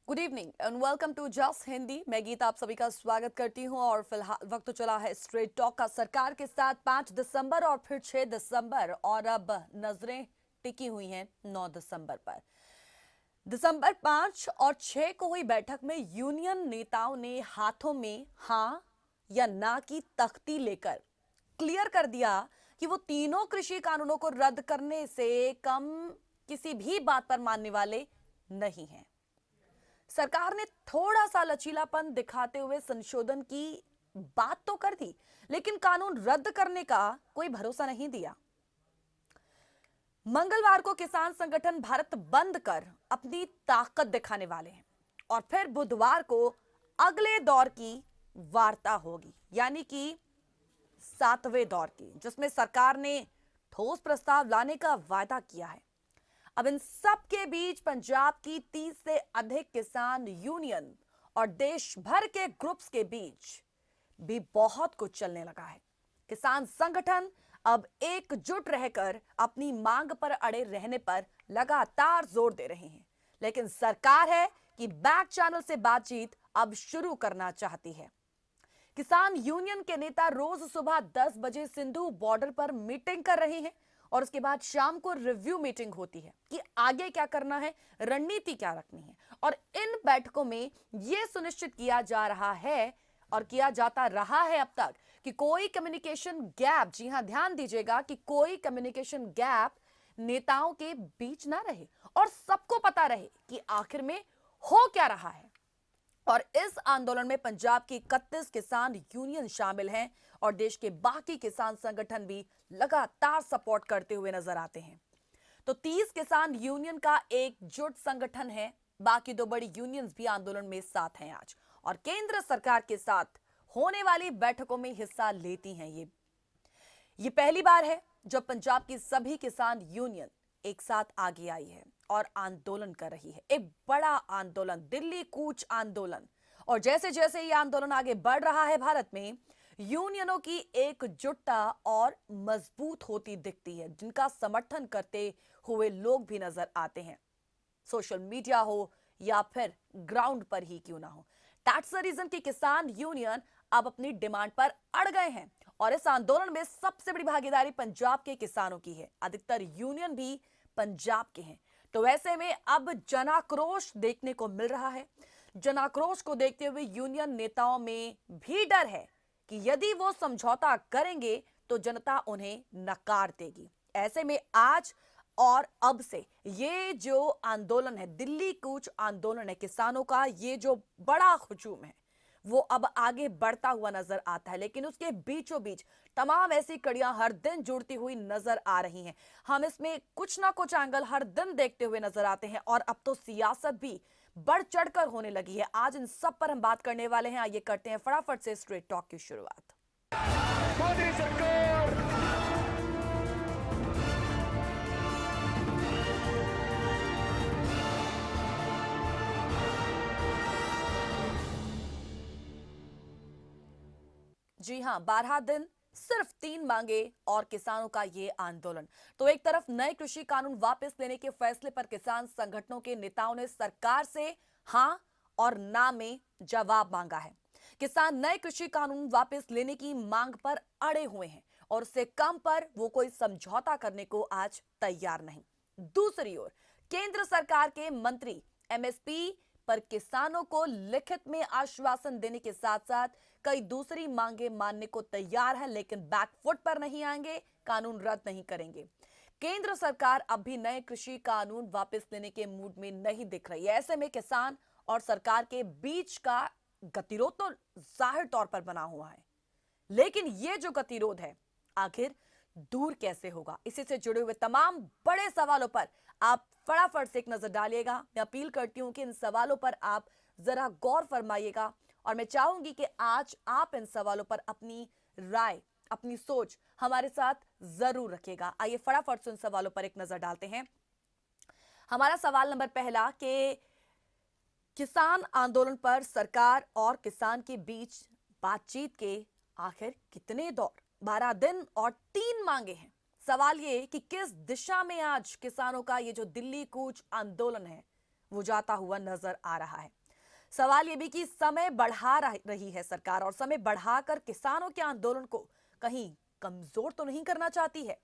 Good evening and welcome to just Hindi. मैं गीता आप सभी का स्वागत करती हूं और फिलहाल वक्त तो चला है स्ट्रेट टॉक का सरकार के साथ 5 दिसंबर और फिर 6 दिसंबर और अब नजरें टिकी हुई हैं 9 दिसंबर पर। दिसंबर 5 और 6 को हुई बैठक में यूनियन नेताओं ने हाथों में हाँ या ना की तख्ती लेकर क्लियर कर दिया कि वो तीनों कृषि कानूनों को रद्द करने से कम किसी भी बात पर मानने वाले नहीं हैं। सरकार ने थोड़ा सा लचीलापन दिखाते हुए संशोधन की बात तो कर दी, लेकिन कानून रद्द करने का कोई भरोसा नहीं दिया। मंगलवार को किसान संगठन भारत बंद कर अपनी ताकत दिखाने वाले हैं और फिर बुधवार को अगले दौर की वार्ता होगी, यानी कि 7वें दौर की, जिसमें सरकार ने ठोस प्रस्ताव लाने का वायदा किया है। अब इन सब के बीच पंजाब की 30 से अधिक किसान यूनियन और देश भर के ग्रुप्स के बीच भी बहुत कुछ चलने लगा है। किसान संगठन अब एकजुट रहकर अपनी मांग पर अड़े रहने पर लगातार जोर दे रहे हैं, लेकिन सरकार है कि बैक चैनल से बातचीत अब शुरू करना चाहती है। किसान यूनियन के नेता रोज सुबह 10 बजे सिंधु बॉर्डर पर मीटिंग कर रहे हैं और उसके बाद शाम को रिव्यू मीटिंग होती है कि आगे क्या करना है, रणनीति क्या रखनी है। और इन बैठकों में यह सुनिश्चित किया जा रहा है और किया जाता रहा है अब तक कि कोई कम्युनिकेशन गैप, जी हां ध्यान दीजिएगा, कि कोई कम्युनिकेशन गैप नेताओं के बीच ना रहे और सबको पता रहे कि आखिर में हो क्या रहा है। और इस आंदोलन में पंजाब की 31 किसान यूनियन शामिल हैं और देश के बाकी किसान संगठन भी लगातार सपोर्ट करते हुए नजर आते हैं। तो 30 किसान यूनियन का एकजुट संगठन है, बाकी दो बड़ी यूनियंस भी आंदोलन में साथ हैं आज और केंद्र सरकार के साथ होने वाली बैठकों में हिस्सा लेती हैं। ये पहली बार है जब पंजाब की सभी किसान यूनियन एक साथ आगे आई है और आंदोलन कर रही है, एक बड़ा आंदोलन, दिल्ली कूच आंदोलन। और जैसे जैसे ये आंदोलन आगे बढ़ रहा है भारत में, यूनियनों की एकजुटता और मजबूत होती दिखती है, जिनका समर्थन करते हुए लोग भी नजर आते हैं, सोशल मीडिया हो या फिर ग्राउंड पर ही क्यों ना हो। दैट्स द रीजन कि किसान यूनियन अब अपनी डिमांड पर अड़ गए हैं और इस आंदोलन में सबसे बड़ी भागीदारी पंजाब के किसानों की है। अधिकतर यूनियन भी पंजाब के हैं। तो ऐसे में अब जनाक्रोश देखने को मिल रहा है। जनाक्रोश को देखते हुए यूनियन नेताओं में भी डर है कि यदि वो समझौता करेंगे तो जनता उन्हें नकार देगी। ऐसे में आज और अब से ये जो आंदोलन है, दिल्ली कूच आंदोलन है किसानों का, ये जो बड़ा हुजूम है वो अब आगे बढ़ता हुआ नजर आता है, लेकिन उसके बीचों बीच तमाम ऐसी कड़ियां हर दिन जुड़ती हुई नजर आ रही हैं। हम इसमें कुछ ना कुछ एंगल हर दिन देखते हुए नजर आते हैं और अब तो सियासत भी बढ़ चढ़कर होने लगी है। आज इन सब पर हम बात करने वाले हैं। आइए करते हैं फटाफट से स्ट्रेट टॉक की शुरुआत। मोदी सरकार जी हां, 12 दिन, सिर्फ 3 मांगे और किसानों का ये आंदोलन। तो एक तरफ नए कृषि कानून वापस लेने के फैसले पर किसान संगठनों के नेताओं ने सरकार से हां और ना में जवाब मांगा है। किसान नए कृषि कानून वापस लेने की मांग पर अड़े हुए हैं और उससे कम पर वो कोई समझौता करने को आज तैयार नहीं। दूसरी ओर केंद्र सरकार के मंत्री एमएसपी पर किसानों को लिखित में आश्वासन देने के साथ साथ कई दूसरी मांगे मानने को तैयार है, लेकिन बैकफुट पर नहीं आएंगे, कानून रद्द नहीं करेंगे। केंद्र सरकार अब भी नए कृषि कानून वापस लेने के मूड में नहीं दिख रही है। ऐसे में किसान और सरकार के बीच का गतिरोध तो जाहिर तौर पर बना हुआ है, लेकिन यह जो गतिरोध है आखिर दूर कैसे होगा, इसी से जुड़े हुए तमाम बड़े सवालों पर आप फटाफट से एक नजर डालिएगा। मैं अपील करती हूं कि इन सवालों पर आप जरा गौर फरमाइएगा और मैं चाहूंगी कि आज आप इन सवालों पर अपनी राय, अपनी सोच हमारे साथ जरूर रखिएगा। आइए फटाफट से उन सवालों पर एक नजर डालते हैं। हमारा सवाल नंबर पहला कि किसान आंदोलन पर सरकार और किसान के बीच बातचीत के आखिर कितने दौर, 12 दिन और 3 मांगे हैं। सवाल ये कि किस दिशा में आज किसानों का ये जो दिल्ली कूच आंदोलन है वो जाता हुआ नजर आ रहा है। सवाल ये भी कि समय बढ़ा रही है सरकार और समय बढ़ाकर किसानों के आंदोलन को कहीं कमजोर तो नहीं करना चाहती है।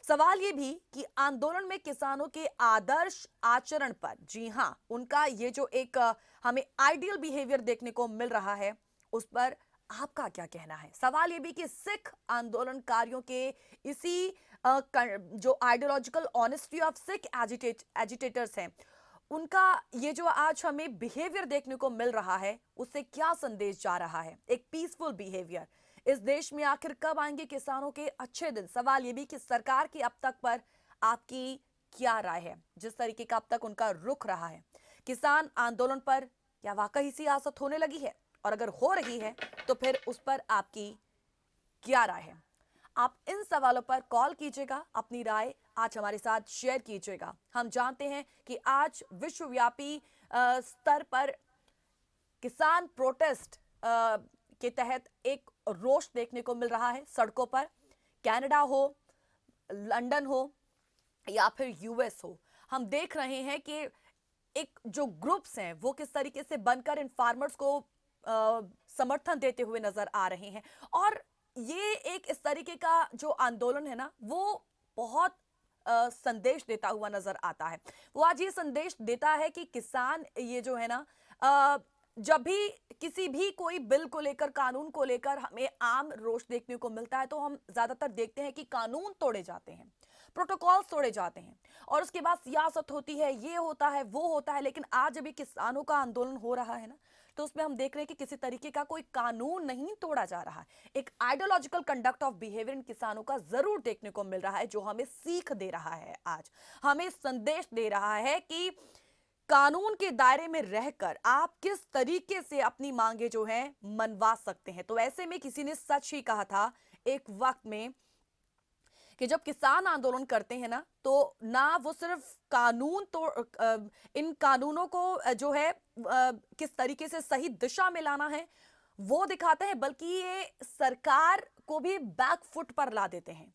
सवाल ये भी कि आंदोलन में किसानों के आदर्श आचरण पर, जी हां, उनका ये जो एक हमें आइडियल बिहेवियर देखने को मिल रहा है, उस पर आपका क्या कहना है? सवाल ये भी कि सिख आंदोलनकारियों के इसी जो ideological honesty of Sikh agitators हैं, उनका ये जो आज हमें बिहेवियर देखने को मिल रहा है, उससे क्या संदेश जा रहा है? एक पीसफुल बिहेवियर। इस देश में आखिर कब आएंगे किसानों के अच्छे दिन? सवाल ये भी कि सरकार की अब तक पर आपकी क्या राय है? जिस तरीके का अब तक उनका रुख रहा है, किसान आंदोलन पर क्या वाकई सियासत होने लगी है? और अगर हो रही है तो फिर उस पर आपकी क्या राय है? आप इन सवालों पर कॉल कीजिएगा, अपनी राय आज हमारे साथ शेयर कीजिएगा। हम जानते हैं कि आज विश्वव्यापी स्तर पर किसान प्रोटेस्ट के तहत एक रोष देखने को मिल रहा है सड़कों पर। कनाडा हो, लंदन हो या फिर यूएस हो, हम देख रहे हैं कि एक जो ग्रुप्स हैं वो किस तरीके से बनकर इन फार्मर्स को समर्थन देते हुए नजर आ रहे हैं। और ये एक इस तरीके का जो आंदोलन है ना, वो बहुत संदेश देता हुआ नजर आता है। वो आज ये संदेश देता है कि किसान ये जो है ना, जब भी किसी भी कोई बिल को लेकर, कानून को लेकर हमें आम रोष देखने को मिलता है, तो हम ज्यादातर देखते हैं कि कानून तोड़े जाते हैं, प्रोटोकॉल्स तोड़े जाते हैं और उसके बाद सियासत होती है, ये होता है, वो होता है। लेकिन आज जब किसानों का आंदोलन हो रहा है ना, तो उसमें हम देख रहे हैं कि किसी तरीके का कोई कानून नहीं तोड़ा जा रहा है। एक ideological conduct of behaviour in किसानों का जरूर देखने को मिल रहा है, जो हमें सीख दे रहा है, आज हमें संदेश दे रहा है कि कानून के दायरे में रहकर आप किस तरीके से अपनी मांगे जो है मनवा सकते हैं। तो ऐसे में किसी ने सच ही कहा था एक वक्त में कि जब किसान आंदोलन करते हैं ना, तो ना वो सिर्फ कानून तो इन कानूनों को जो है किस तरीके से सही दिशा में लाना है वो दिखाते हैं, बल्कि ये सरकार को भी बैक फुट पर ला देते हैं।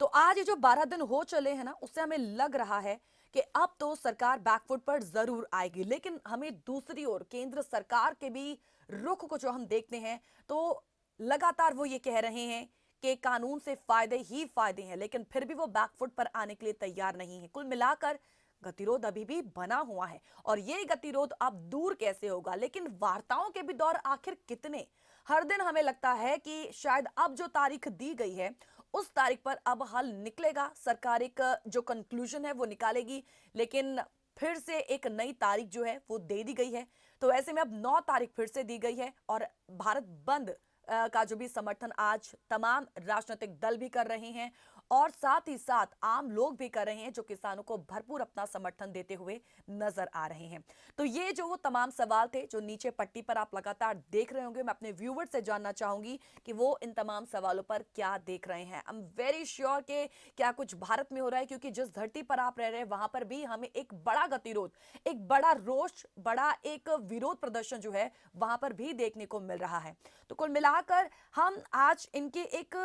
तो आज ये जो 12 दिन हो चले हैं ना, उससे हमें लग रहा है कि अब तो सरकार बैकफुट पर जरूर आएगी। लेकिन हमें दूसरी ओर केंद्र सरकार के भी रुख को जो हम देखते हैं, तो लगातार वो ये कह रहे हैं कि कानून से फायदे ही फायदे हैं, लेकिन फिर भी वो बैकफुट पर आने के लिए तैयार नहीं है। कुल मिलाकर गतिरोध अभी भी बना हुआ है और ये गतिरोध अब दूर कैसे होगा? लेकिन वार्ताओं के भी दौर आखिर कितने? हर दिन हमें लगता है कि शायद अब जो तारीख दी गई है उस तारीख पर अब हल निकलेगा, सरकार एक जो कंक्लूजन है वो निकालेगी, लेकिन फिर से एक नई तारीख जो है वो दे दी गई है। तो ऐसे में अब 9 तारीख फिर से दी गई है और भारत बंद का जो भी समर्थन आज तमाम राजनीतिक दल भी कर रहे हैं और साथ ही साथ आम लोग भी कर रहे हैं, जो किसानों को भरपूर अपना समर्थन देते हुए नजर आ रहे हैं। तो ये जो वो तमाम सवाल थे जो नीचे पट्टी पर आप लगातार देख रहे होंगे, मैं अपने व्यूवर्स से जानना चाहूंगी कि वो इन तमाम सवालों पर क्या देख रहे हैं। आई एम वेरी श्योर कि क्या कुछ भारत में हो रहा है, क्योंकि जिस धरती पर आप रह रहे हैं वहां पर भी हमें एक बड़ा गतिरोध, एक बड़ा रोष, बड़ा एक विरोध प्रदर्शन जो है वहां पर भी देखने को मिल रहा है। तो कुल मिलाकर हम आज इनके एक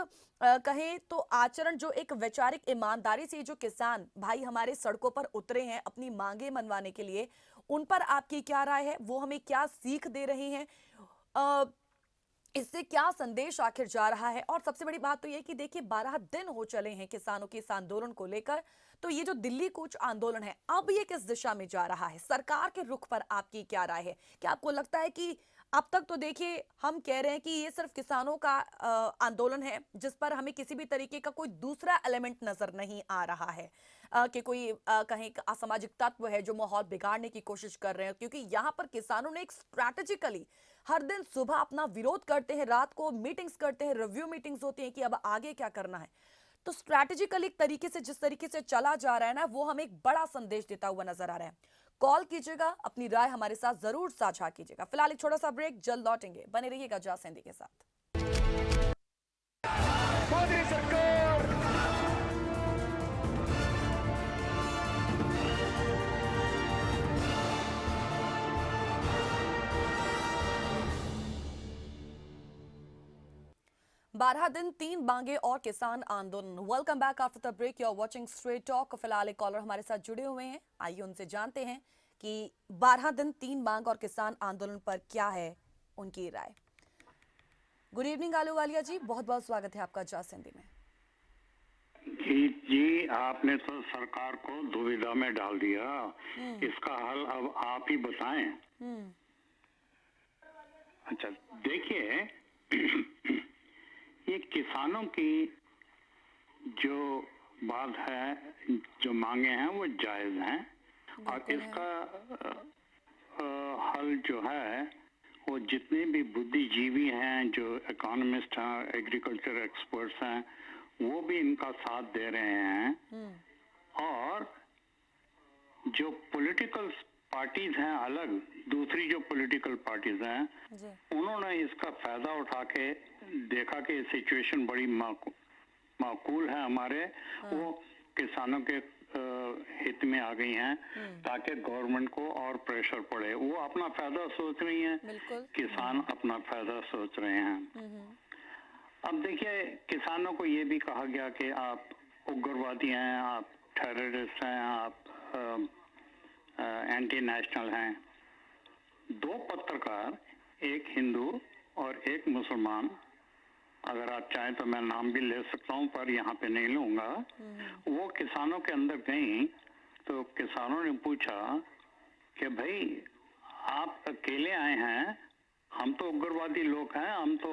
कहें तो आचरण, जो एक वैचारिक ईमानदारी से जो किसान भाई हमारे सड़कों पर उतरे हैं अपनी मांगे मनवाने के लिए, उन पर आपकी क्या राय है? वो हमें क्या सीख दे रहे हैं? इससे क्या संदेश आखिर जा रहा है? और सबसे बड़ी बात तो यह कि देखिए 12 दिन हो चले हैं किसानों के इस आंदोलन को लेकर, तो ये जो दिल्ली कूच आंदोलन है अब ये किस दिशा में जा रहा है? सरकार के रुख पर आपकी क्या राय है? क्या आपको लगता है कि अब तक तो देखिए हम कह रहे हैं कि ये सिर्फ किसानों का आंदोलन है, जिस पर हमें किसी भी तरीके का कोई दूसरा एलिमेंट नजर नहीं आ रहा है कि कोई कहीं असामाजिक तत्व है जो माहौल बिगाड़ने की कोशिश कर रहे हैं, क्योंकि यहाँ पर किसानों ने एक स्ट्रैटेजिकली हर दिन सुबह अपना विरोध करते हैं, रात को मीटिंग्स करते हैं, रिव्यू मीटिंग्स होती हैं कि अब आगे क्या करना है। तो स्ट्रैटेजिकली एक तरीके से जिस तरीके से चला जा रहा है ना, वो हमें एक बड़ा संदेश देता हुआ नजर आ रहा है। कॉल कीजिएगा, अपनी राय हमारे साथ जरूर साझा कीजिएगा। फिलहाल एक छोटा सा ब्रेक, जल्द लौटेंगे, बने रहिएगा जासेंदी के साथ। मोदी सरकार 12 दिन 3 मांगे और किसान आंदोलन। Welcome back after the break, you are watching straight talk. फिलहाल एक कॉलर हमारे साथ जुड़े हुए हैं, आइए उनसे जानते हैं कि 12 दिन 3 मांग और किसान आंदोलन पर क्या है उनकी राय। गुड इवनिंग आलूवालिया जी, बहुत बहुत स्वागत है आपका जॉस हिंदी में। जी, आपने तो सरकार को दुविधा में डाल दिया। इसका हल अब आप ही बताएं। अच्छा, देखिए, ये किसानों की जो बात है, जो मांगे हैं वो जायज हैं और इसका हल जो है वो जितने भी बुद्धिजीवी हैं, जो इकोनॉमिस्ट हैं, एग्रीकल्चर एक्सपर्ट्स हैं, वो भी इनका साथ दे रहे हैं। और जो पॉलिटिकल पार्टीज हैं, अलग दूसरी जो पॉलिटिकल पार्टीज हैं, उन्होंने इसका फायदा उठा के देखा कि सिचुएशन बड़ी माकूल है हमारे, वो किसानों के हित में आ गई हैं ताकि गवर्नमेंट को और प्रेशर पड़े। वो अपना फायदा सोच रही हैं, किसान अपना फायदा सोच रहे हैं। अब देखिए, किसानों को ये भी कहा गया कि आप उग्रवादी हैं, आप टेररिस्ट हैं, आप एंटी नेशनल हैं। दो पत्रकार, एक हिंदू और एक मुसलमान, अगर आप चाहें तो मैं नाम भी ले सकता हूं पर यहाँ पे नहीं लूंगा, वो किसानों के अंदर गई तो किसानों ने पूछा कि भाई आप अकेले आए हैं, हम तो उग्रवादी लोग हैं, हम तो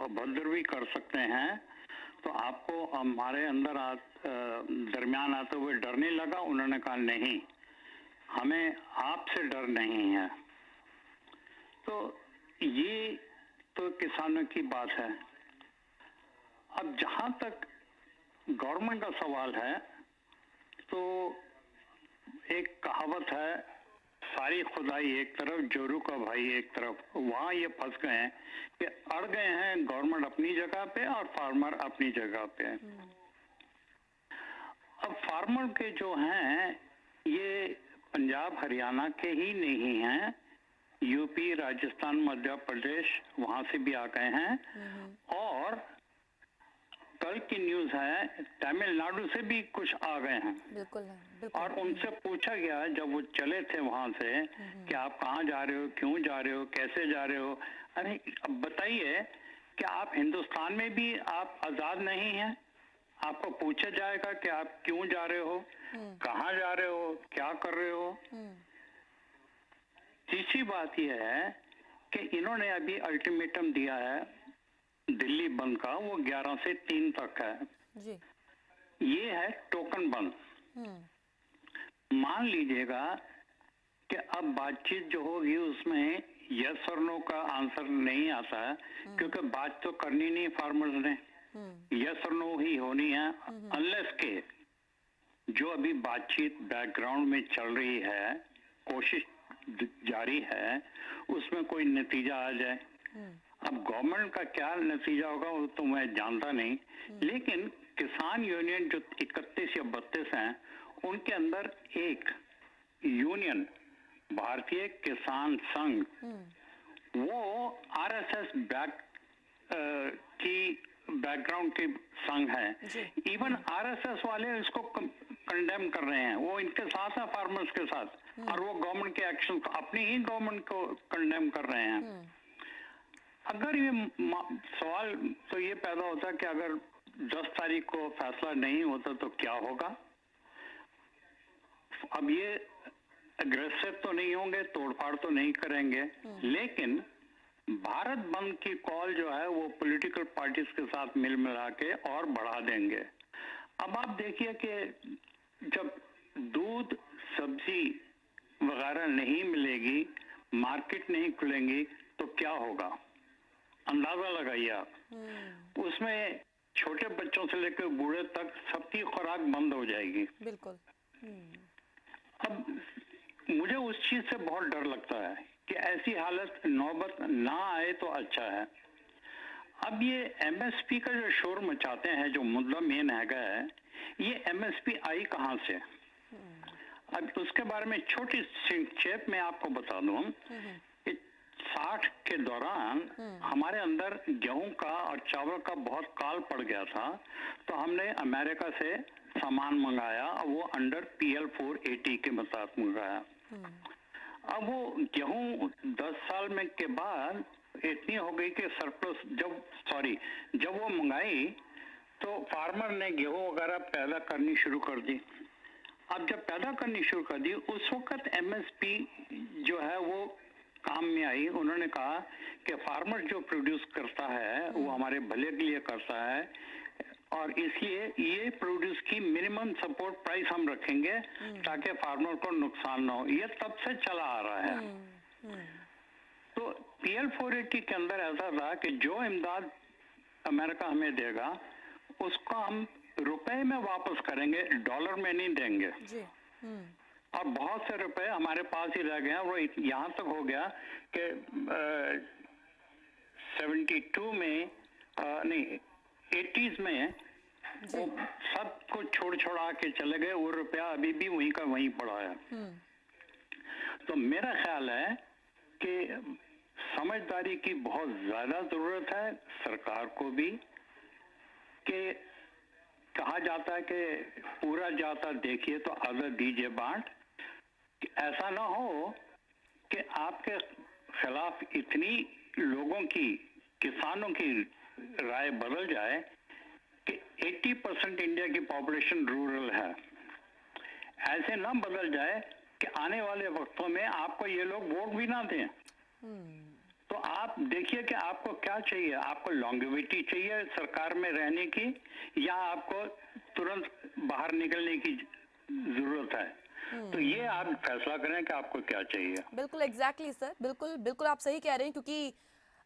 अभद्र भी कर सकते हैं, तो आपको हमारे अंदर दरमियान आते हुए डर नहीं लगा? उन्होंने कहा नहीं, हमें आपसे डर नहीं है। तो ये तो किसानों की बात है। अब जहां तक गवर्नमेंट का सवाल है, तो एक कहावत है, सारी खुदाई एक तरफ, जोरू का भाई एक तरफ। वहां ये फंस गए हैं कि अड़ गए हैं गवर्नमेंट अपनी जगह पे और फार्मर अपनी जगह पे। अब फार्मर के जो हैं ये पंजाब हरियाणा के ही नहीं हैं, यूपी, राजस्थान, मध्य प्रदेश, वहां से भी आ गए हैं। और कल की न्यूज है तमिलनाडु से भी कुछ आ गए हैं। बिल्कुल। और उनसे पूछा गया जब वो चले थे वहां से कि आप कहाँ जा रहे हो, क्यों जा रहे हो, कैसे जा रहे हो। अरे अब बताइए कि आप हिंदुस्तान में भी आप आजाद नहीं हैं? आपको पूछा जाएगा कि आप क्यों जा रहे हो, कहाँ जा रहे हो, क्या कर रहे हो। तीसरी बात यह है कि इन्होंने अभी अल्टीमेटम दिया है दिल्ली बंद का, वो 11 से 3 तक है जी। ये है टोकन बंद। मान लीजिएगा कि अब बातचीत जो होगी उसमें यस और नो का आंसर नहीं आता है, क्योंकि बात तो करनी नहीं फार्मर्स ने, यस और नो ही होनी है, अनलेस के जो अभी बातचीत बैकग्राउंड में चल रही है, कोशिश जारी है, उसमें कोई नतीजा आ जाए। अब गवर्नमेंट का क्या नतीजा होगा वो तो मैं जानता नहीं, लेकिन किसान यूनियन जो 31 या 32 हैं, उनके अंदर एक यूनियन भारतीय किसान संघ, वो आरएसएस की बैकग्राउंड की संघ है। इवन आरएसएस वाले इसको कंडेम कर रहे हैं, वो इनके साथ है फार्मर्स के साथ, और वो गवर्नमेंट के एक्शन को, अपनी ही गवर्नमेंट को कंडेम कर रहे हैं। अगर ये सवाल तो ये पैदा होता है कि अगर 10 तारीख को फैसला नहीं होता तो क्या होगा। अब ये अग्रेसिव तो नहीं होंगे, तोड़फाड़ तो नहीं करेंगे, लेकिन भारत बंद की कॉल जो है वो पॉलिटिकल पार्टीज के साथ मिल मिला के और बढ़ा देंगे। अब आप देखिए कि जब दूध, सब्जी वगैरह नहीं मिलेगी, मार्केट नहीं खुलेंगी, तो क्या होगा, अंदाजा लगाइए आप। उसमें छोटे बच्चों से लेकर बूढ़े तक सबकी खुराक बंद हो जाएगी। बिल्कुल। अब मुझे उस चीज से बहुत डर लगता है कि ऐसी हालत नौबत ना आए तो अच्छा है। अब ये एमएसपी का जो शोर मचाते हैं, जो मुद्दा मेन है, ये एमएसपी आई कहां से? अब उसके बारे में छोटी संक्षेप में आपको बता दूं। 60 के दौरान हमारे अंदर गेहूं का और चावल का बहुत काल पड़ गया था, तो हमने अमेरिका से सामान मंगाया, वो अंडर PL 480 के मुताबिक मंगाया। अब वो गेहूं 10 साल में के बाद इतनी हो गई कि सरप्लस जब वो मंगाई तो फार्मर ने गेहूं वगैरह पैदा करनी शुरू कर दी। अब जब पैदा करनी शुरू कर दी उस वक्त एमएसपी जो है वो काम में आई। उन्होंने कहा कि फार्मर जो प्रोड्यूस करता है वो हमारे भले के लिए करता है और इसलिए ये प्रोड्यूस की मिनिमम सपोर्ट प्राइस हम रखेंगे ताकि फार्मर को नुकसान ना हो। ये तब से चला आ रहा है। तो PL 480 के अंदर ऐसा था कि जो इमदाद अमेरिका हमें देगा उसको हम रुपए में वापस करेंगे, डॉलर में नहीं देंगे। जी। और बहुत से रुपए हमारे पास ही रह गए हैं। वो यहाँ तक हो गया कि 72 में नहीं 80s में वो सब कुछ छोड़ छोड़ा के चले गए। वो रुपया अभी भी वहीं का वहीं पड़ा है। तो मेरा ख्याल है कि समझदारी की बहुत ज्यादा जरूरत है सरकार को भी। कि कहा जाता है कि पूरा जाता देखिए तो आधा दीजिए बांट। ऐसा ना हो कि आपके खिलाफ इतनी लोगों की, किसानों की राय बदल जाए कि 80% इंडिया की पॉपुलेशन रूरल है। ऐसे ना बदल जाए कि आने वाले वक्तों में आपको ये लोग वोट भी ना दें। तो आप देखिए कि आपको क्या चाहिए। आपको लॉन्गेविटी चाहिए सरकार में रहने की या आपको तुरंत बाहर निकलने की जरूरत है। तो ये आप फैसला करें कि आपको क्या चाहिए। बिल्कुल एग्जैक्टली सर, बिल्कुल बिल्कुल आप सही कह रहे हैं, क्योंकि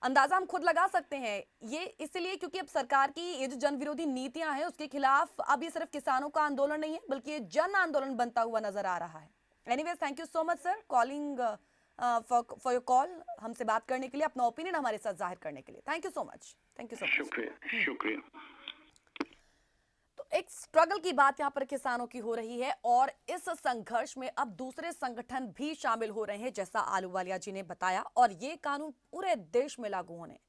अंदाजा हम खुद लगा सकते हैं। ये इसलिए क्योंकि अब सरकार की ये जो जन विरोधी नीतियां हैं उसके खिलाफ अब ये सिर्फ किसानों का आंदोलन नहीं है बल्कि ये जन आंदोलन बनता हुआ नजर आ रहा है। Anyways, thank you so much sir calling for your call, हमसे बात करने के लिए, अपना ओपिनियन हमारे साथ जाहिर करने के लिए। Thank you so much. Thank you so much. शुक्रिया। तो एक स्ट्रगल की बात यहाँ पर किसानों की हो रही है और इस संघर्ष में अब दूसरे संगठन भी शामिल हो रहे हैं, जैसा आलूवालिया जी ने बताया। और ये कानून पूरे देश में लागू होने,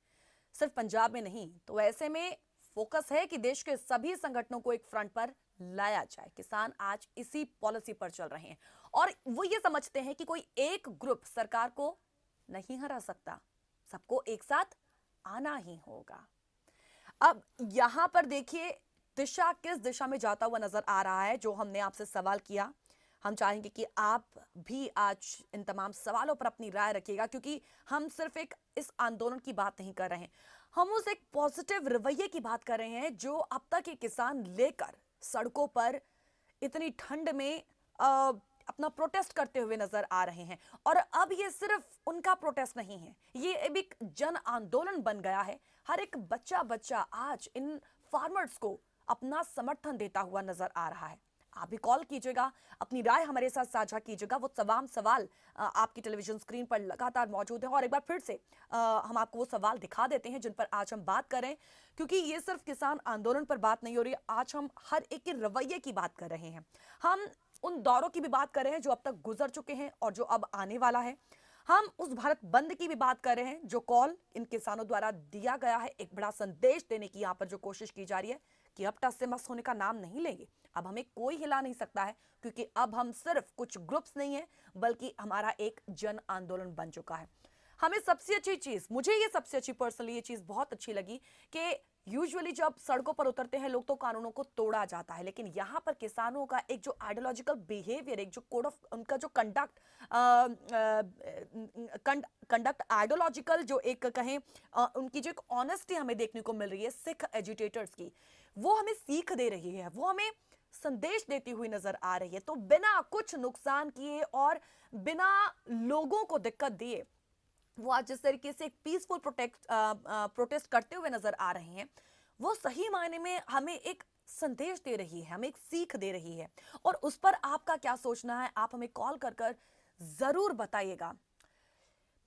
सिर्फ पंजाब में नहीं। तो ऐसे में फोकस है कि देश के सभी संगठनों को एक फ्रंट पर लाया जाए। किसान आज इसी पॉलिसी पर चल रहे हैं और वो ये समझते हैं कि कोई एक ग्रुप सरकार को नहीं हरा सकता, सबको एक साथ आना ही होगा। अब यहां पर देखिए दिशा किस दिशा में जाता हुआ नजर आ रहा है, जो हमने आपसे सवाल किया। हम चाहेंगे कि आप भी आज इन तमाम सवालों पर अपनी राय रखिएगा, क्योंकि हम सिर्फ एक इस आंदोलन की बात नहीं कर रहे हैं, हम उस एक पॉजिटिव रवैये की बात कर रहे हैं जो अब तक ये किसान लेकर सड़कों पर इतनी ठंड में अपना प्रोटेस्ट करते हुए नजर आ रहे हैं। और अब ये सिर्फ उनका प्रोटेस्ट नहीं है, ये अब एक जन आंदोलन बन गया है। हर एक बच्चा आज इन फार्मर्स को अपना समर्थन देता हुआ नजर आ रहा है। आप भी कॉल कीजिएगा, अपनी राय हमारे साथ साझा कीजिएगा। वो तमाम सवाल आपकी टेलीविजन स्क्रीन पर लगातार मौजूद हैं और एक बार फिर से हम आपको वो सवाल दिखा देते हैं जिन पर आज हम बात करें, क्योंकि ये सिर्फ किसान आंदोलन पर बात नहीं हो रही। आज हम हर एक के रवैये की बात कर रहे हैं, हम उन दौरों की भी बात कर रहे हैं जो अब तक गुजर चुके हैं और जो अब आने वाला है। हम उस भारत बंद की भी बात कर रहे हैं जो कॉल इन किसानों द्वारा दिया गया है। एक बड़ा संदेश देने की यहाँ पर जो कोशिश की जा रही है कि अब टस से मस होने का नाम नहीं लेंगे, अब हमें कोई हिला नहीं सकता है, क्योंकि अब हम सिर्फ कुछ ग्रुप्स नहीं है बल्कि हमारा एक जन आंदोलन बन चुका है। हमें सबसे अच्छी चीज, मुझे ये सबसे अच्छी पर्सनली ये चीज बहुत अच्छी लगी कि यूजुअली जब सड़कों पर उतरते हैं लोग तो कानूनों को तोड़ा जाता है, लेकिन यहाँ पर किसानों का एक जो आइडियोलॉजिकल बिहेवियर, एक जो कोड ऑफ उनका जो कंडक्ट आइडियोलॉजिकल जो एक कहें उनकी जो एक ऑनेस्टी हमें देखने को मिल रही है सिख एजिटेटर्स की, वो हमें सीख दे रही है, वो हमें संदेश देती हुई नजर आ रही है। तो बिना कुछ नुकसान किए और बिना लोगों को दिक्कत दिए वो आज जिस तरीके से एक पीसफुल प्रोटेस्ट करते हुए नजर आ रहे हैं, वो सही मायने में हमें एक संदेश दे रही है, हमें एक सीख दे रही है। और उस पर आपका क्या सोचना है, आप हमें कॉल कर कर जरूर बताइएगा।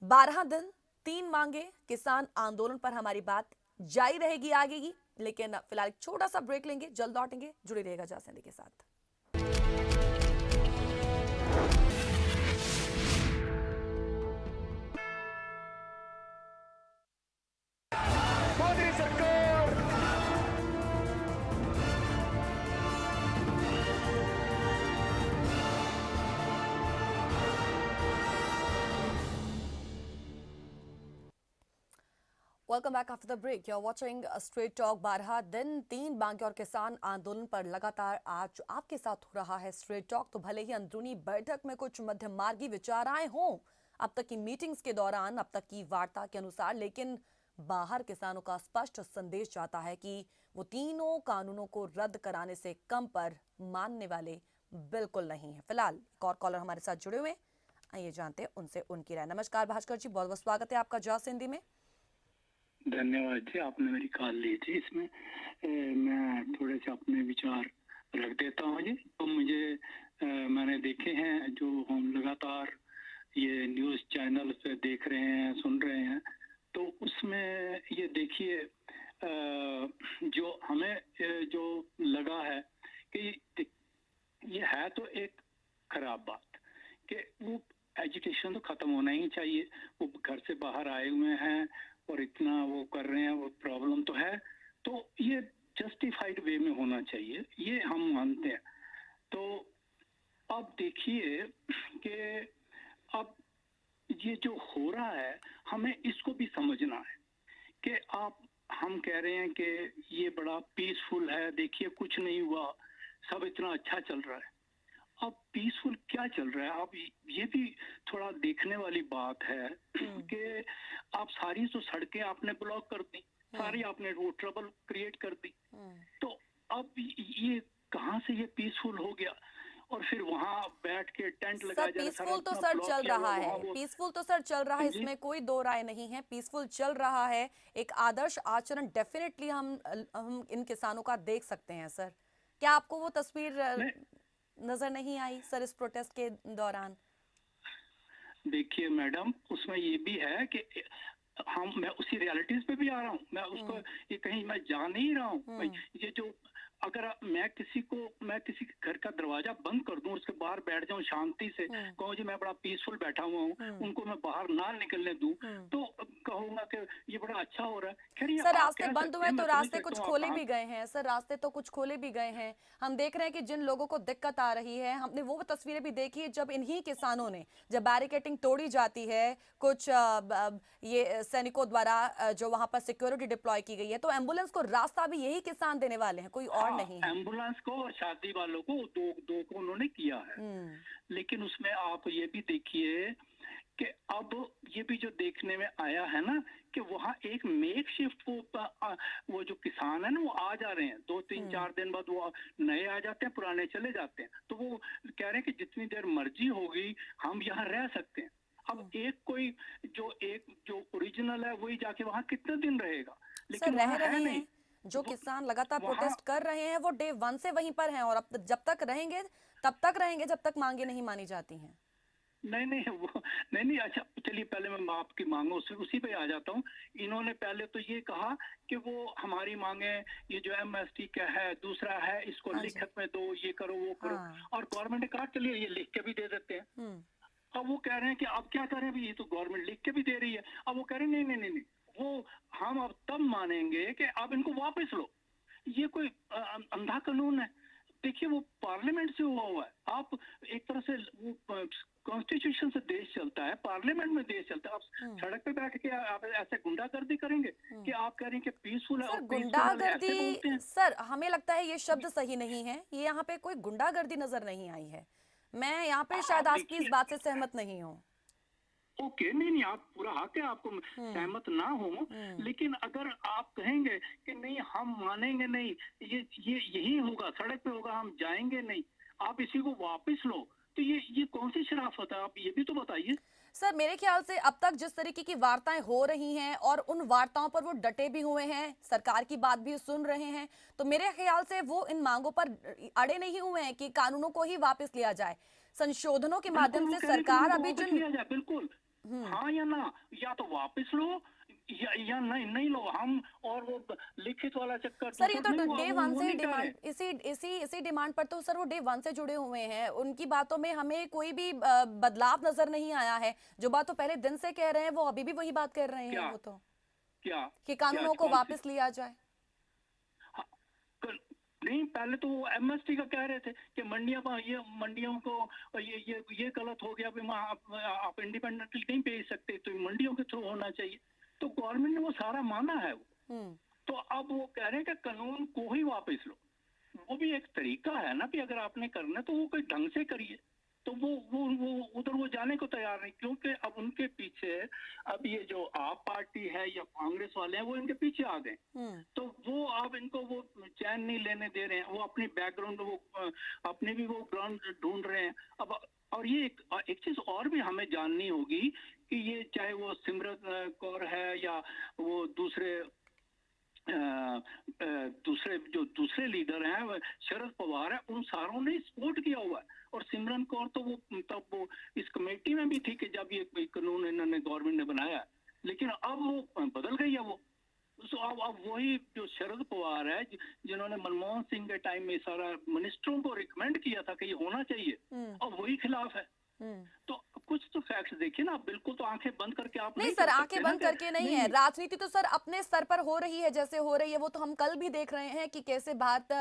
12 दिन 3 मांगे किसान आंदोलन पर हमारी बात जारी रहेगी आगे की, लेकिन फिलहाल एक छोटा सा ब्रेक लेंगे, जल्द लौटेंगे। जुड़े रहेगा जासिंदी के साथ। मोदी सरकार welcome back after the break. You are watching straight talk. 12 दिन 3 बांके और किसान आंदोलन पर लगातार आज आपके साथ हो रहा है स्ट्रेट टॉक। तो भले ही अंदरूनी बैठक में कुछ मध्यम मार्गी विचार आए हों अब तक की मीटिंग्स के दौरान, अब तक की वार्ता के अनुसार, लेकिन बाहर किसानों का स्पष्ट संदेश जाता है कि वो तीनों कानूनों को रद्द कराने से कम पर मानने वाले बिल्कुल नहीं है। फिलहाल एक और कॉलर हमारे साथ जुड़े हुए हैं, आइए जानते हैं उनसे उनकी राय। नमस्कार भास्कर जी, बहुत बहुत स्वागत है आपका जॉस हिंदी में। धन्यवाद जी, आपने मेरी कॉल ली थी। इसमें मैं थोड़े से अपने विचार रख देता हूँ जी। तो मुझे मैंने देखे हैं, जो हम लगातार ये न्यूज़ चैनल पे देख रहे हैं, सुन रहे हैं, तो उसमें ये देखिए जो हमें जो लगा है कि ये है तो एक खराब बात कि वो एजुकेशन तो खत्म होना ही चाहिए। वो घर से बाहर आए हुए हैं और इतना वो कर रहे हैं, वो प्रॉब्लम तो है, तो ये जस्टिफाइड वे में होना चाहिए, ये हम मानते हैं। तो अब देखिए कि अब ये जो हो रहा है, हमें इसको भी समझना है कि हम कह रहे हैं कि ये बड़ा पीसफुल है, देखिए कुछ नहीं हुआ, सब इतना अच्छा चल रहा है। अब पीसफुल क्या चल रहा है? अब ये भी थोड़ा देखने वाली बात है कि आप सारी जो सड़कें आपने ब्लॉक कर दी, सारी आपने रोड ट्रबल क्रिएट कर दी, तो अब ये कहाँ से ये पीसफुल हो गया? और फिर वहां बैठ के टेंट लगा सर पीसफुल तो सर चल रहा है, पीसफुल तो सर चल रहा है, इसमें कोई दो राय नहीं है। पीसफुल चल रहा है, एक आदर्श आचरण डेफिनेटली हम इन किसानों का देख सकते हैं। सर क्या आपको वो तस्वीर नजर नहीं आई सर इस प्रोटेस्ट के दौरान? देखिए मैडम, उसमें ये भी है कि मैं उसी रियलिटीज पे भी आ रहा हूँ। मैं उसको ये कहीं मैं जा नहीं रहा हूँ। ये जो अगर मैं किसी के घर का दरवाजा बंद कर दूं, उसके बाहर बैठ जाऊं शांति से, कहूँ जी मैं बड़ा पीसफुल बैठा हुआ हूँ, उनको मैं बाहर ना निकलने दूं, तो कहूंगा कि ये बड़ा अच्छा हो रहा है। खैर सर रास्ते बंद हुए तो रास्ते कुछ खोले भी गए हैं। सर रास्ते तो कुछ खोले भी गए हैं। हम देख रहे हैं कि जिन लोगों को दिक्कत आ रही है, हमने वो तस्वीरें भी देखी है जब इन्हीं किसानों ने, जब बैरिकेटिंग तोड़ी जाती है कुछ ये सैनिकों द्वारा जो वहां पर सिक्योरिटी डिप्लॉय की गई है, तो एम्बुलेंस को रास्ता भी यही किसान देने वाले हैं, कोई और नहीं है। एम्बुलेंस को और शादी वालों को दो को उन्होंने किया है। लेकिन उसमें आप ये भी देखिए कि अब ये भी जो देखने में आया है ना कि वहाँ एक मेक शिफ्ट वो जो किसान है ना, वो आ जा रहे हैं 2-3-4 दिन बाद, वो नए आ जाते हैं, पुराने चले जाते हैं। तो वो कह रहे हैं कि जितनी देर मर्जी होगी हम यहाँ रह सकते हैं। अब एक जो ओरिजिनल है वही जाके वहाँ कितने दिन रहेगा? लेकिन रह रहे हैं जो किसान लगातार प्रोटेस्ट कर रहे हैं, वो डे 1 से वहीं पर हैं और अब जब तक रहेंगे तब तक रहेंगे जब तक मांगे नहीं मानी जाती हैं। नहीं, अच्छा चलिए, पहले मैं आपकी मांगों से उसी पे आ जाता हूँ। इन्होंने पहले तो ये कहा कि वो हमारी मांगे, ये जो एमएसटी का है, दूसरा है, इसको लिखत में दो, ये करो वो करो। और गवर्नमेंट ने कहा चलिए ये लिख के भी दे देते हैं। अब वो कह रहे हैं कि अब क्या करें, ये तो गवर्नमेंट लिख के भी दे रही है। अब वो कह रहे हैं नहीं, वो हम अब तब मानेंगे कि अब इनको वापस लो। ये कोई अंधा कानून है? देखिए वो पार्लियामेंट से हुआ है। आप एक तरह से वो कॉन्स्टिट्यूशन से देश चलता है, पार्लियामेंट में देश चलता है। आप सड़क पे बैठ के आप ऐसे गुंडागर्दी करेंगे कि आप कह रहे हैं कि पीसफुल है? सर गुंडागर्दी, सर हमें लगता है ये शब्द सही नहीं है। ये यहाँ पे कोई गुंडागर्दी नजर नहीं आई है। मैं यहाँ पे शायद आपकी इस बात से सहमत नहीं हूँ। ओके, नहीं, आप पूरा हक है आपको सहमत ना हो, लेकिन अगर आप कहेंगे कि नहीं हम मानेंगे नहीं, ये यही होगा, सड़क पे होगा, हम जाएंगे नहीं, आप इसी को वापस लो, तो ये कौन सी शराफत है? आप ये भी तो बताइए। सर मेरे ख्याल से अब तक जिस तरीके की वार्ताएं हो रही हैं और उन वार्ताओं पर वो डटे भी हुए हैं, सरकार की बात भी सुन रहे हैं, तो मेरे ख्याल से वो इन मांगों पर अड़े नहीं हुए हैं कि कानूनों को ही वापस लिया जाए। संशोधनों के माध्यम से सरकार अभी जो बिल्कुल हाँ या ना, या तो वापस लो या नहीं लो हम, और वो लिखित वाला चक्कर। सर ये तो डे 1 से डिमांड, इसी डिमांड पर तो सर वो डे 1 से जुड़े हुए हैं। उनकी बातों में हमें कोई भी बदलाव नजर नहीं आया है। जो बात तो पहले दिन से कह रहे हैं वो अभी भी वही बात कर रहे हैं। वो तो क्या कि कानूनों को वापस लिया जाए। नहीं, पहले तो वो एमएसटी का कह रहे थे कि मंडियों को ये गलत हो गया, आप इंडिपेंडेंटली नहीं बेच सकते, तो मंडियों के थ्रू होना चाहिए। तो गवर्नमेंट ने वो सारा माना है वो। हम्म। तो अब वो कह रहे हैं कि कानून को ही वापस लो। वो भी एक तरीका है ना कि अगर आपने करना है तो वो कोई ढंग से करिए। तो वो उधर वो जाने को तैयार नहीं, क्योंकि अब उनके पीछे अब ये जो आप पार्टी है या कांग्रेस वाले हैं वो इनके पीछे आ गए। तो वो अब इनको वो चैन नहीं लेने दे रहे हैं, वो अपनी बैकग्राउंड वो अपने भी वो ग्राउंड ढूंढ रहे हैं अब। और ये एक चीज और भी हमें जाननी होगी कि ये चाहे वो सिमरन कौर है या वो दूसरे दूसरे लीडर हैं, शरद पवार है, उन सारों ने सपोर्ट किया हुआ है। और सिमरन कौर तो वो तब वो इस कमेटी में भी थी कि जब ये कानून इन्होंने गवर्नमेंट ने बनाया, लेकिन अब वो बदल गई है वो। तो अब वही जो शरद पवार है जिन्होंने मनमोहन सिंह के टाइम में सारा मिनिस्टरों को रिकमेंड किया था कि ये होना चाहिए, और वही खिलाफ है। तो कुछ तो फैक्ट्स देखिए ना, बिल्कुल तो आंखें बंद करके आप नहीं सर, आंखें बंद करके नहीं है। राजनीति तो सर अपने स्तर पर हो रही है, जैसे हो रही है वो तो हम कल भी देख रहे हैं कि कैसे भारत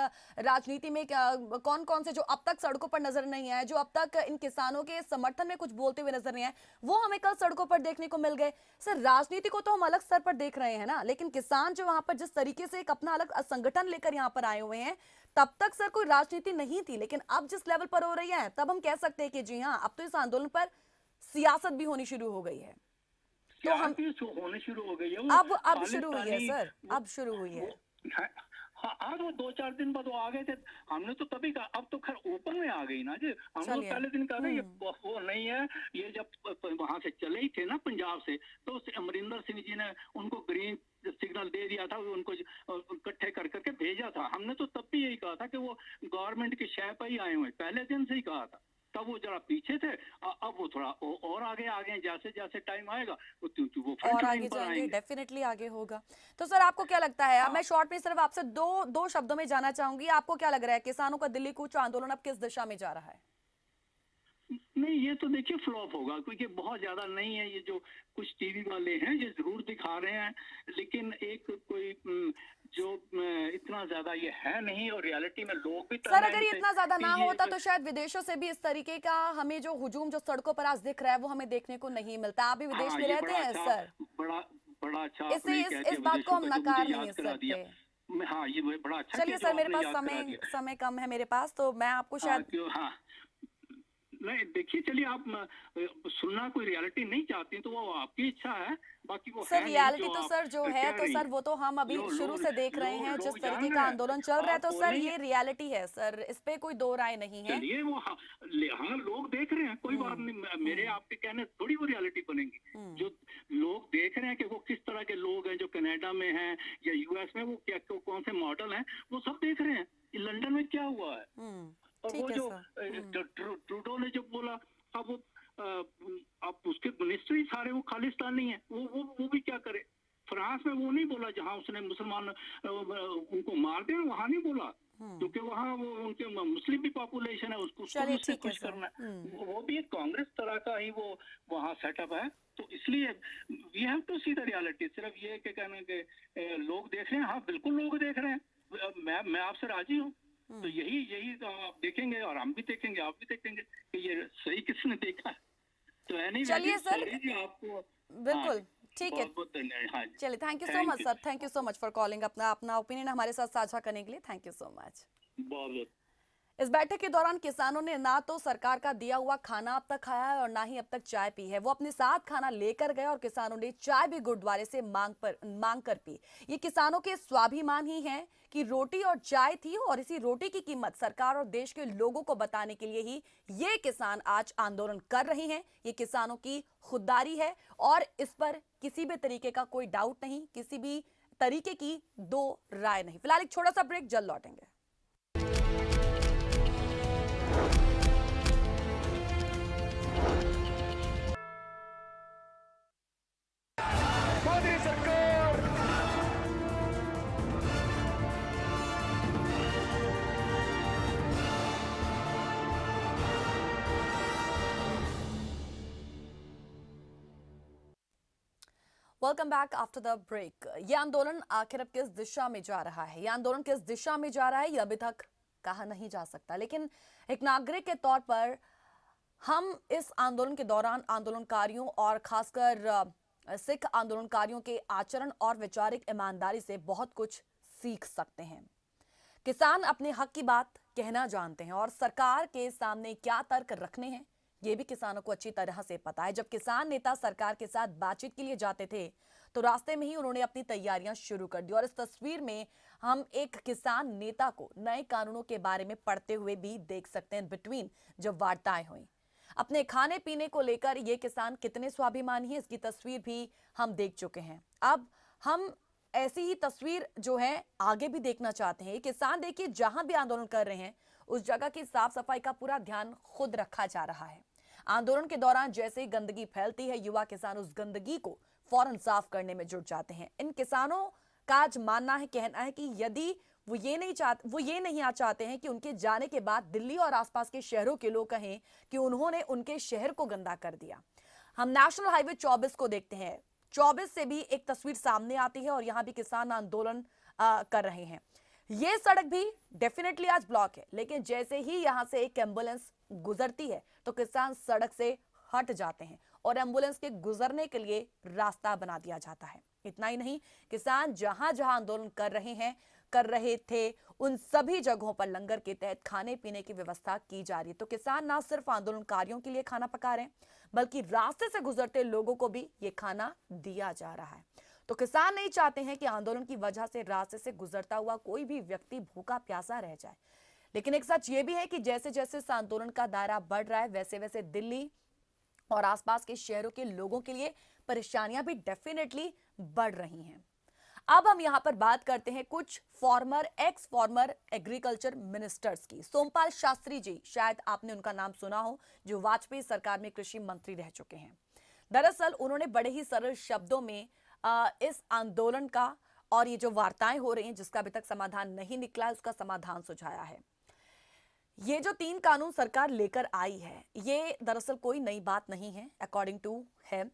राजनीति में कौन कौन से जो अब तक सड़कों पर नजर नहीं आए, जो अब तक इन किसानों के समर्थन में कुछ बोलते हुए नजर नहीं आए, वो हमें कल सड़कों पर देखने को मिल गए। सर राजनीति को तो हम अलग स्तर पर देख रहे हैं ना, लेकिन किसान जो वहां पर जिस तरीके से एक अपना अलग संगठन लेकर यहाँ पर आए हुए हैं, तब तक सर कोई राजनीति नहीं थी, लेकिन अब जिस लेवल पर हो रही है तब हम कह सकते हैं कि जी हाँ, अब तो इस आंदोलन पर सियासत भी होनी शुरू हो गई है। तो हम होने शुरू हो गई है अब शुरू हुई है सर, अब शुरू हुई है। हाँ, आज वो 2-4 दिन बाद वो आ गए थे, हमने तो तभी कहा, अब तो खैर ओपन में आ गई ना जी। हम लोग पहले दिन कहा ये वो नहीं है। ये जब वहां से चले ही थे ना पंजाब से, तो अमरिंदर सिंह जी ने उनको ग्रीन सिग्नल दे दिया था, उनको इकट्ठे कर करके भेजा था। हमने तो तब भी यही कहा था कि वो गवर्नमेंट की शय पर ही आए हुए, पहले दिन से ही कहा था। तब वो जरा पीछे थे, अब वो थोड़ा और आगे आ गए। जैसे जैसे टाइम आएगा वो और आगे जाएंगे, डेफिनेटली आगे होगा। तो सर आपको क्या लगता है, मैं शॉर्ट में सिर्फ आपसे दो शब्दों में जानना चाहूंगी, आपको क्या लग रहा है किसानों का दिल्ली कूच आंदोलन अब किस दिशा में जा रहा है? नहीं, ये तो देखिए फ्लॉप होगा, क्योंकि बहुत ज्यादा नहीं है। ये जो कुछ टीवी वाले हैं ये जरूर दिखा रहे हैं, लेकिन एक कोई जो इतना ज्यादा ये है नहीं, और रियलिटी में लोग भी सर अगर ये इतना ज्यादा ना होता तो शायद विदेशों से भी इस तरीके का हमें जो हुजूम जो सड़कों पर आज दिख रहा है वो हमें देखने को नहीं मिलता। आप भी विदेश में रहते हैं सर, बड़ा अच्छा इस बात को हम नकार नहीं सकते। हाँ, ये बड़ा अच्छा। चलिए सर, मेरे पास समय कम है मेरे पास, तो मैं आपको शायद नहीं, देखिए चलिए, आप सुनना कोई रियलिटी नहीं चाहती तो वो आपकी इच्छा है, बाकी वो सर रियलिटी तो सर जो है तो सर वो तो हम अभी शुरू से देख रहे हैं जिस तरीके का आंदोलन चल रहा है, तो सर ये रियलिटी है सर, इस पे कोई दो राय नहीं है। चलिए वो हाँ लोग देख रहे हैं, कोई बात नहीं, मेरे आपके कहने थोड़ी वो रियलिटी बनेगी। जो लोग देख रहे हैं कि वो किस तरह के लोग हैं जो कनाडा में हैं या यूएस में, वो क्या कौन से मॉडल हैं, वो सब देख रहे हैं लंदन में क्या हुआ है। और वो जो ट्रूडो ने जो बोला, अब उसके मिनिस्टर ही सारे वो खालिस्तानी है, वो भी क्या करे। फ्रांस में वो नहीं बोला जहां उसने मुसलमान उनको मार दिया, वहां नहीं बोला, क्योंकि वहां वो उनके मुस्लिम भी पॉपुलेशन है, उसको कुछ करना है। वो भी एक कांग्रेस तरह का ही वो वहां सेटअप है। तो इसलिए we have to see the reality. सिर्फ ये कि कहने के लोग देख रहे हैं, हाँ बिल्कुल लोग देख रहे हैं, मैं आपसे राजी हूँ। तो यही तो आप देखेंगे और हम भी देखेंगे, आप भी देखेंगे कि ये सही किसने देखा है। तो है चलिए सर, आपको बिल्कुल ठीक है, चलिए thank you so much sir, thank you so much for calling, अपना ओपिनियन हमारे साथ साझा करने के लिए, थैंक यू सो मच। बहुत इस बैठक के दौरान किसानों ने ना तो सरकार का दिया हुआ खाना अब तक खाया है और ना ही अब तक चाय पी है। वो अपने साथ खाना लेकर गए और किसानों ने चाय भी गुरुद्वारे से मांग कर पी। ये किसानों के स्वाभिमान ही है कि रोटी और चाय थी, और इसी रोटी की कीमत सरकार और देश के लोगों को बताने के लिए ही ये किसान आज आंदोलन कर रहे हैं। ये किसानों की खुददारी है और इस पर किसी भी तरीके का कोई डाउट नहीं, किसी भी तरीके की दो राय नहीं। फिलहाल एक छोटा सा ब्रेक, जल्द लौटेंगे। मोदी सरकार welcome back after the break. ये आंदोलन आखिर अब किस दिशा में जा रहा है, ये आंदोलन किस दिशा में जा रहा है, ये अभी तक कहा नहीं जा सकता, लेकिन एक नागरिक के तौर पर हम इस आंदोलन के दौरान आंदोलनकारियों और खासकर सिख आंदोलनकारियों के आचरण और वैचारिक ईमानदारी से बहुत कुछ सीख सकते हैं। किसान अपने हक की बात कहना जानते हैं और सरकार के सामने क्या तर्क रखने हैं ये भी किसानों को अच्छी तरह से पता है। जब किसान नेता सरकार के साथ बातचीत के लिए जाते थे तो रास्ते में ही उन्होंने अपनी तैयारियां शुरू कर दी और इस तस्वीर में हम एक किसान नेता को नए कानूनों के बारे में पढ़ते हुए भी देख सकते हैं। बिटवीन जब वार्ताएं हुई अपने खाने पीने को लेकर ये किसान कितने स्वाभिमानी है इसकी तस्वीर भी हम देख चुके हैं। अब हम ऐसी ही तस्वीर जो है आगे भी देखना चाहते हैं। ये किसान देखिए जहां भी आंदोलन कर रहे हैं उस जगह की साफ सफाई का पूरा ध्यान खुद रखा जा रहा है। आंदोलन के दौरान जैसे ही गंदगी फैलती है युवा किसान उस गंदगी को फौरन साफ करने में जुट जाते हैं। इन किसानों का आज मानना है, कहना है कि यदि वो ये नहीं चाहते हैं कि उनके जाने के बाद दिल्ली और आसपास के शहरों के लोग कहें कि उन्होंने उनके शहर को गंदा कर दिया। हम नेशनल हाईवे 24 को देखते हैं। 24 से भी एक तस्वीर सामने आती है और यहां भी किसान आंदोलन कर रहे हैं। ये सड़क भी डेफिनेटली आज ब्लॉक है, लेकिन जैसे ही यहां से एक एम्बुलेंस गुजरती है तो किसान सड़क से हट जाते हैं और एम्बुलेंस के गुजरने के लिए रास्ता बना दिया जाता है। इतना ही नहीं, किसान जहां जहां आंदोलन कर रहे थे उन सभी जगहों पर लंगर के तहत खाने पीने की व्यवस्था की जा रही है। तो किसान ना सिर्फ आंदोलनकारियों के लिए खाना पका रहे हैं बल्कि रास्ते से गुजरते लोगों को भी ये खाना दिया जा रहा है। तो किसान नहीं चाहते हैं कि आंदोलन की वजह से रास्ते से गुजरता हुआ कोई भी व्यक्ति भूखा प्यासा रह जाए। लेकिन एक सच ये भी है कि जैसे जैसे इस आंदोलन का दायरा बढ़ रहा है वैसे वैसे दिल्ली और आसपास के शहरों के लोगों के लिए परेशानियां भी डेफिनेटली बढ़ रही हैं। अब हम यहां पर बात करते हैं कुछ एक्स फॉर्मर एग्रीकल्चर मिनिस्टर्स की। सोमपाल शास्त्री जी, शायद आपने उनका नाम सुना हो, जो वाजपेयी सरकार में कृषि मंत्री रह चुके हैं। दरअसल उन्होंने बड़े ही सरल शब्दों में इस आंदोलन का और ये जो वार्ताएं हो रही हैं जिसका अभी तक समाधान नहीं निकला है उसका समाधान सुझाया है। ये जो 3 कानून सरकार लेकर आई है ये दरअसल कोई नई बात नहीं है। अकॉर्डिंग टू है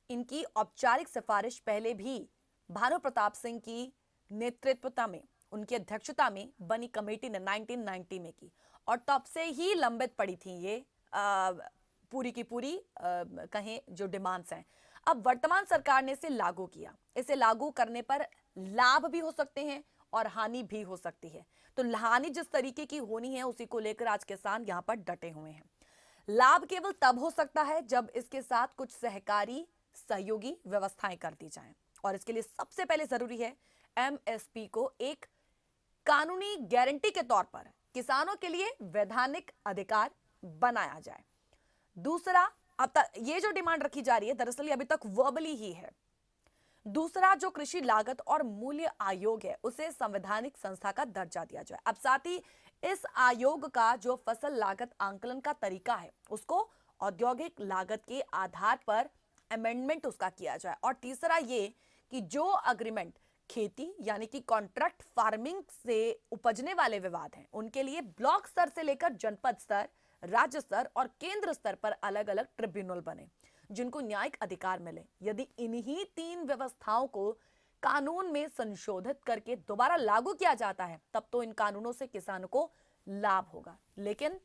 इनकी औपचारिक सिफारिश पहले भी भानु प्रताप सिंह की नेतृत्वता में, उनकी अध्यक्षता में बनी कमेटी ने 1990 में की और तब से ही लंबित पड़ी थी ये पूरी की पूरी कहें जो डिमांड्स हैं। अब वर्तमान सरकार ने इसे लागू किया। इसे लागू करने पर लाभ भी हो सकते हैं और हानि भी हो सकती है। तो हानि जिस तरीके की होनी है उसी को लेकर आज किसान यहां पर डटे हुए हैं। लाभ केवल तब हो सकता है जब इसके साथ कुछ सहकारी सहयोगी व्यवस्थाएं कर दी जाएं और इसके लिए सबसे पहले जरूरी है एमएसपी को एक कानूनी गारंटी के तौर पर किसानों के लिए वैधानिक अधिकार बनाया जाए। दूसरा, अब तक ये जो डिमांड रखी जा रही है दरअसल अभी तक वर्बली ही है। दूसरा, जो कृषि लागत और मूल्य आयोग है उसे संवैधानिक संस्था का दर्जा दिया जाए। अब साथ ही इस आयोग का जो फसल लागत आंकलन का तरीका है उसको औद्योगिक लागत के आधार पर अमेंडमेंट उसका किया जाए। और तीसरा ये कि जो अग्रीमेंट खेती यानी कि कॉन्ट्रैक्ट फार्मिंग से उपजने वाले विवाद हैं उनके लिए ब्लॉक स्तर से लेकर जनपद स्तर, राज्य स्तर और केंद्र स्तर पर अलग अलग ट्रिब्यूनल बने जिनको न्यायिक अधिकार मिले। यदि इन्हीं 3 व्यवस्थाओं को कानून में संशोधित करके दोबारा लागू किया जाता है तब तो इन कानूनों से किसानों को लाभ होगा, लेकिन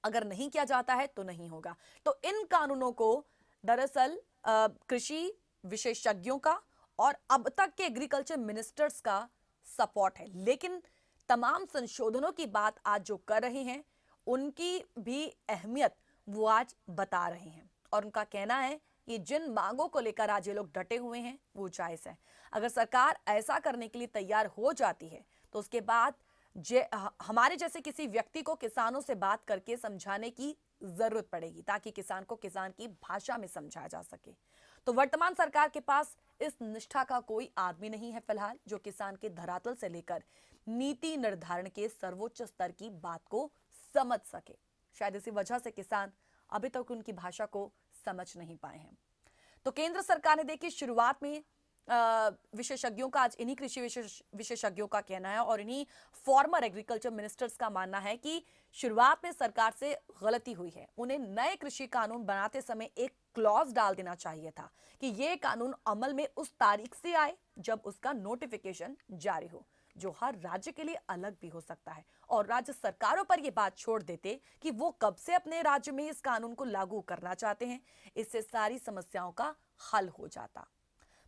अगर नहीं किया जाता है तो नहीं होगा। तो इन कानूनों को दरअसल कृषि विशेषज्ञों का और अब तक के एग्रीकल्चर मिनिस्टर्स का सपोर्ट है, लेकिन तमाम संशोधनों की बात आज जो कर रहे हैं उनकी भी अहमियत वो आज बता रहे हैं और उनका कहना है कि जिन मांगों को लेकर आज ये लोग डटे हुए हैं वो जायज है। अगर सरकार ऐसा करने के लिए तैयार हो जाती है तो उसके बाद हमारे जैसे किसी व्यक्ति को किसानों से बात करके समझाने की जरूरत पड़ेगी ताकि किसान को किसान की भाषा में समझाया जा सके। तो वर्तमान सरकार के पास इस निष्ठा का कोई आदमी नहीं है फिलहाल जो किसान के धरातल से लेकर नीति निर्धारण के सर्वोच्च स्तर की बात को समझ सके। शायद इसी वजह से किसान अभी तक उनकी भाषा को समझ नहीं पाए हैं। तो केंद्र सरकार ने देखिए शुरुआत में विशेषज्ञों का आज इन्हीं कृषि विशेषज्ञों का कहना है और इन्हीं फॉर्मर एग्रीकल्चर मिनिस्टर्स का मानना है कि शुरुआत में सरकार से गलती हुई है। उन्हें नए कृषि कानून बनाते समय एक क्लॉज डाल देना चाहिए था कि यह कानून अमल में उस तारीख से आए जब उसका नोटिफिकेशन जारी हो। जो हर राज्य के लिए अलग भी हो सकता है, और राज्य सरकारों पर यह बात छोड़ देते कि वो कब से अपने राज्य में इस कानून को लागू करना चाहते हैं, इससे सारी समस्याओं का हल हो जाता।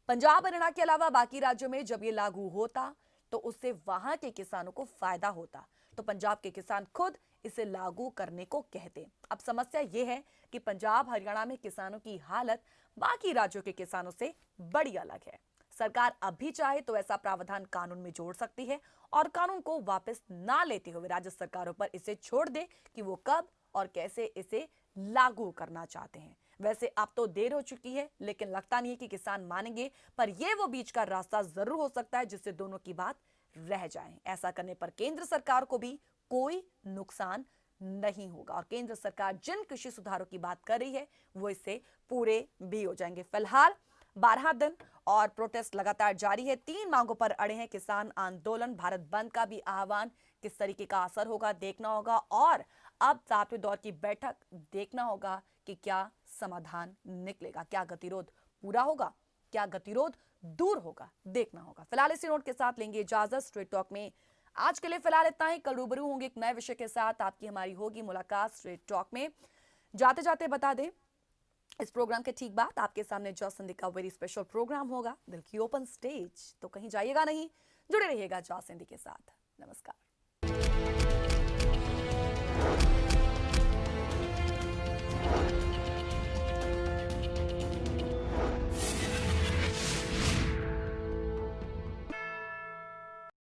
पंजाब हरियाणा के अलावा बाकी राज्यों में जब ये लागू होता तो उससे वहां के किसानों को फायदा होता, तो पंजाब के किसान खुद इसे लागू करने को कहते। अब समस्या यह है कि पंजाब हरियाणा में किसानों की हालत बाकी राज्यों के किसानों से बड़ी अलग है। सरकार अब भी चाहे तो ऐसा प्रावधान कानून में जोड़ सकती है और कानून को वापस ना लेते हुए राज्य सरकारों पर इसे छोड़ दे कि वो कब और कैसे इसे लागू करना चाहते हैं। वैसे अब तो देर हो चुकी है, लेकिन लगता नहीं है कि किसान मानेंगे, पर यह वो बीच का रास्ता जरूर हो सकता है जिससे दोनों की बात रह जाए। ऐसा करने पर केंद्र सरकार को भी कोई नुकसान नहीं होगा और केंद्र सरकार जिन कृषि सुधारों की बात कर रही है वो इससे पूरे भी हो जाएंगे। फिलहाल 12 दिन और प्रोटेस्ट लगातार जारी है। 3 मांगों पर अड़े हैं किसान आंदोलन। भारत बंद का भी आह्वान, किस तरीके का असर होगा देखना होगा, और अब 7वें दौर की बैठक देखना होगा कि क्या समाधान निकलेगा, क्या गतिरोध पूरा होगा, क्या गतिरोध दूर होगा, देखना होगा। फिलहाल इसी नोट के साथ लेंगे इजाजत। स्ट्रेट टॉक में आज के लिए फिलहाल इतना ही। कल रूबरू होंगे एक नए विषय के साथ। आपकी हमारी होगी मुलाकात स्ट्रेट टॉक में। जाते जाते बता दें, इस प्रोग्राम के ठीक बाद आपके सामने जॉस संधि का वेरी स्पेशल प्रोग्राम होगा, दिल की ओपन स्टेज। तो कहीं जाइएगा नहीं, जुड़े रहिएगा जॉस संधि के साथ। नमस्कार।